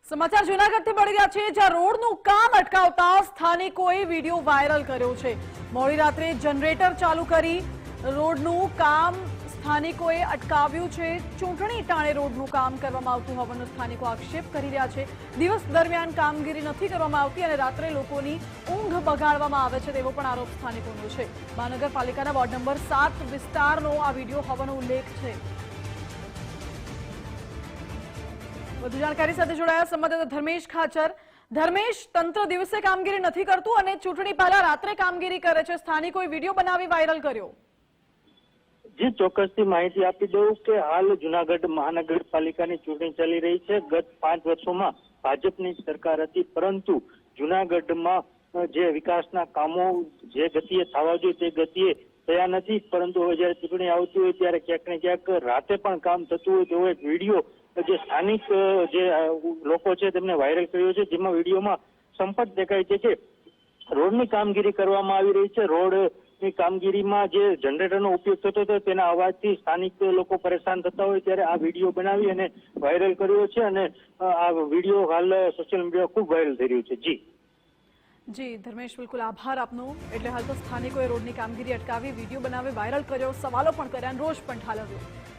સમાચાર જૂનાગઢથી મળી રહ્યા છે, જ્યાં રોડનું કામ અટકાવતા સ્થાનિકોએ વિડીયો વાયરલ કર્યો છે। મોડી રાત્રે જનરેટર ચાલુ કરી રોડનું કામ સ્થાનિકોએ અટકાવ્યું છે। ચૂંટણી ટાણે રોડનું કામ કરવામાં આવતું હોવાનો સ્થાનિકો આક્ષેપ કરી રહ્યા છે। દિવસ દરમિયાન કામગીરી નથી કરવામાં આવતી અને રાત્રે લોકોની ઊંઘ બગાડવામાં આવે છે તેવો પણ આરોપ સ્થાનિકોનો છે। મહાનગરપાલિકાના વોર્ડ નંબર 7 વિસ્તારનો આ વિડીયો હોવાનો ઉલ્લેખ છે। વધુ જાણકારી સાથે જોડાયા સંવાદદાતા ધર્મેશ ખાચર। ધર્મેશ, તંત્ર દિવસે કામગીરી નથી કરતું અને ચૂંટણી પહેલા રાત્રે કામગીરી કરે છે, સ્થાનિકોએ વિડીયો બનાવી વાયરલ કર્યો। જે ચોક્કસથી માહિતી આપી દઉં કે હાલ જૂનાગઢ મહાનગરપાલિકાની ચૂંટણી ચાલી રહી છે। ગત 5 વર્ષોમાં ભાજપની સરકાર હતી, પરંતુ જૂનાગઢમાં જે વિકાસના કામો જે ગતિએ થવા જોઈએ તે ગતિએ થયા નથી। પરંતુ હવે જયારે ચૂંટણી આવતી હોય ત્યારે ક્યાંક ને ક્યાંક રાતે પણ કામ થતું હોય તેવો એક વિડીયો જે સ્થાનિક જે લોકો છે તેમને વાયરલ કર્યો છે, જેમાં વિડીયોમાં સંપર્ક દેખાય છે કે રોડની કામગીરી કરવામાં આવી રહી છે। રોડની કામગીરીમાં જે જનરેટરનો ઉપયોગ થતો હતો તેના અવાજથી સ્થાનિક લોકો પરેશાન થતા હોય ત્યારે આ વિડીયો બનાવી અને વાયરલ કર્યો છે અને આ વિડીયો હાલ સોશિયલ મીડિયા ખૂબ વાયરલ થઈ રહ્યું છે। જી ધર્મેશ, બિલકુલ આભાર આપનો। એટલે હાલ તો સ્થાનિકોએ રોડની કામગીરી અટકાવી વિડીયો બનાવી વાયરલ કર્યો, સવાલો પણ કર્યા અને રોષ પણ ઠાલવ્યો।